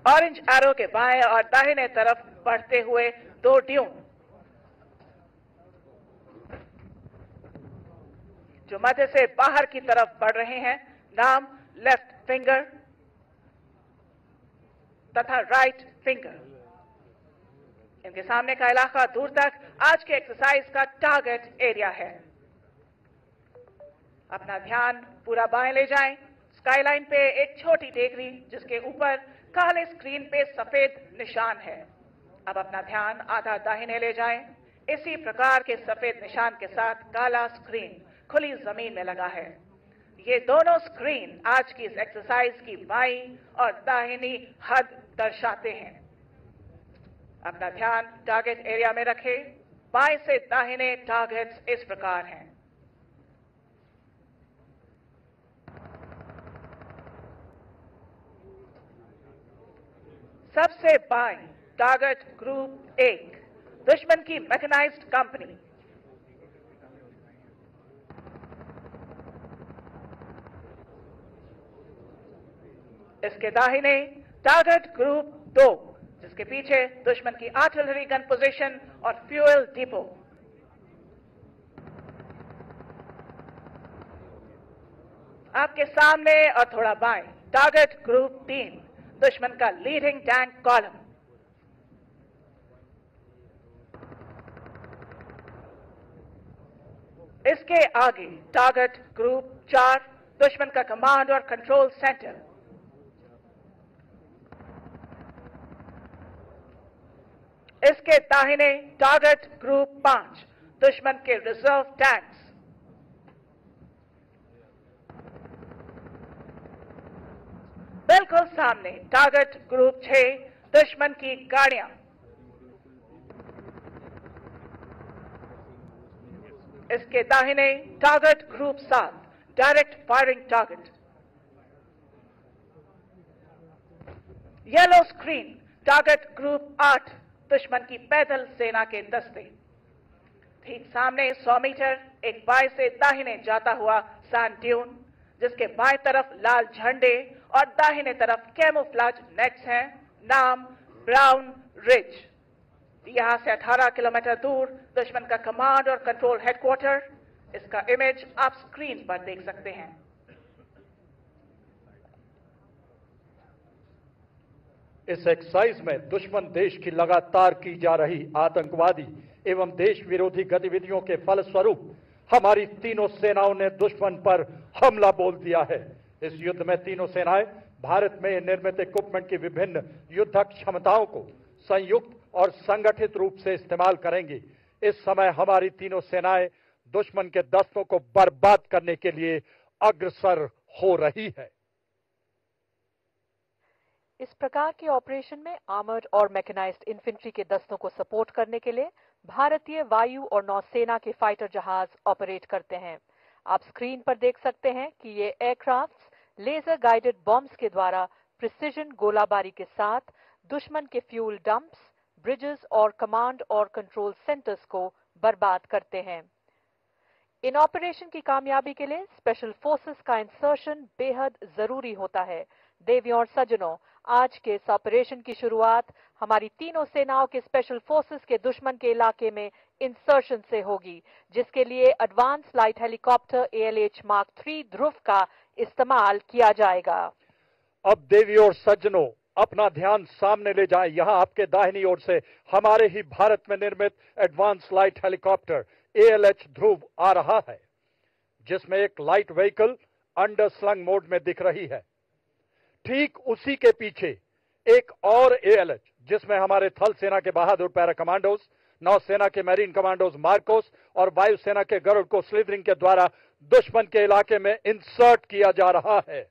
Orange arrow के बाएं और दाहिने तरफ बढ़ते हुए 2 ड्यून जो मध्य से बाहर की तरफ बढ़ रहे हैं। नाम लेफ्ट फिंगर तथा राइट फिंगर। इनके सामने का इलाका दूर तक आज के एक्सरसाइज का टारगेट एरिया है। अपना ध्यान पूरा बाएं ले जाएं। स्काईलाइन पे एक छोटी टेकरी जिसके ऊपर काले स्क्रीन पे सफेद निशान है। अब अपना ध्यान आधा दाहिने ले जाएं। इसी प्रकार के सफेद निशान के साथ काला स्क्रीन खुली जमीन में लगा है। ये दोनों स्क्रीन आज की इस एक्सरसाइज की बाईं और दाहिनी हद दर्शाते हैं। अपना ध्यान टारगेट एरिया में रखें। बाएं से दाहिने टारगेट्स इस प्रकार हैं। सबसे बाएं टारगेट ग्रुप 1 दुश्मन की मैकेनाइज्ड कंपनी। इसके दाहिने टारगेट ग्रुप 2 जिसके पीछे दुश्मन की आर्टिलरी गन पोजीशन और फ्यूल डिपो। आपके सामने और थोड़ा बाएं टारगेट ग्रुप 3 दुश्मन का लीडिंग टैंक कॉलम। इसके आगे टारगेट ग्रुप 4 दुश्मन का कमांड और कंट्रोल सेंटर। इसके दाहिने टारगेट ग्रुप 5 दुश्मन के रिजर्व टैंक्स। बिल्कुल सामने टारगेट ग्रुप 6 दुश्मन की गाड़ियां। इसके दाहिने target group 7 direct firing target. Yellow screen target group 8 दुश्मन की पैदल सेना के दस्ते। ठीक सामने 100 मीटर एक बाएं से दाहिने जाता हुआ सैंड ड्यून जिसके बाएं तरफ लाल झंडे और दाहिने तरफ कैमोफ्लेज नेट्स हैं। नाम ब्राउन रिज। यहां से 18 किलोमीटर दूर दुश्मन का कमांड और कंट्रोल हेडक्वार्टर। इसका इमेज आप स्क्रीन पर देख सकते हैं। इस एक्सरसाइज में दुश्मन देश की लगातार की जा रही आतंकवादी एवं देश विरोधी गतिविधियों के फलस्वरूप हमारी तीनों सेनाओं ने दुश्मन पर हमला बोल दिया है। इस युद्ध में तीनों सेनाएं भारत में निर्मित इक्विपमेंट की विभिन्न युद्धक क्षमताओं को संयुक्त और संगठित रूप से इस्तेमाल करेंगी। इस समय हमारी तीनों सेनाएं दुश्मन के दस्तों को बर्बाद करने के लिए अग्रसर हो रही है। इस प्रकार के ऑपरेशन में आर्मर्ड और मैकेनाइज्ड इन्फेंट्री के दस्तों को सपोर्ट करने के लिए भारतीय वायु और नौसेना के फाइटर जहाज ऑपरेट करते हैं। आप स्क्रीन पर देख सकते हैं कि ये एयरक्राफ्ट्स लेजर गाइडेड बॉम्ब्स के द्वारा प्रिसिजन गोलाबारी के साथ दुश्मन के फ्यूल डंप्स, ब्रिजेस और कमांड और कंट्रोल सेंटर्स को बर्बाद करते हैं। इन ऑपरेशन की कामयाबी के लिए स्पेशल फोर्सेस का इंसर्शन बेहद जरूरी होता है। देवियों और सज्जनों, आज के इस ऑपरेशन की शुरुआत हमारी तीनों सेनाओं के स्पेशल फोर्सेस के दुश्मन के इलाके में इंसर्शन से होगी, जिसके लिए advance light helicopter ALH mark 3 ध्रुव का इस्तेमाल किया जाएगा। अब देवियों और सज्जनों, अपना ध्यान सामने ले जाएं। यहां आपके दाहिनी ओर से हमारे ही भारत में निर्मित एडवांस लाइट हेलीकॉप्टर ALH ध्रुव आ रहा है, जिसमें एक light vehicle under slung mode में दिख रही है। ठीक उसी के पीछे एक और ALH जिसमें हमारे थल सेना के बहादुर पैरा कमांडोज, नौसेना के मैरीन कमांडोज मार्कोस और वायुसेना के गरुड़ को स्लिदरिंग के द्वारा दुश्मन के इलाके में इंसर्ट किया जा रहा है।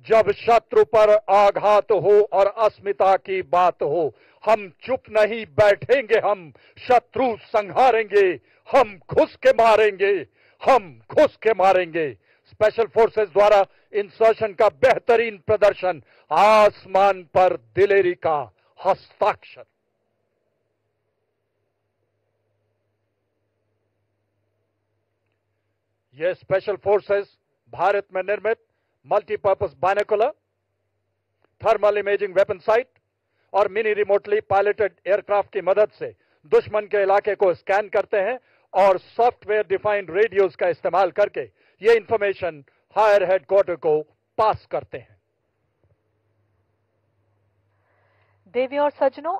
जब शत्रु पर आघात हो और अस्मिता की बात हो, हम चुप नहीं बैठेंगे, हम शत्रु संहारेंगे, हम घुस के मारेंगे, हम घुस के मारेंगे। स्पेशल फोर्सेस द्वारा इंसर्शन का बेहतरीन प्रदर्शन, आसमान पर दिलेरी का हस्ताक्षर। यह स्पेशल फोर्सेस भारत में निर्मित multipurpose binocular, thermal imaging weapon site और मिनी रिमोटली पायलटेड एयरक्राफ्ट की मदद से दुश्मन के इलाके को स्कैन करते हैं और सॉफ्टवेयर डिफाइंड रेडियोज का इस्तेमाल करके ये इंफॉर्मेशन हायर हेडक्वार्टर को पास करते हैं। देवी और सज्जनों,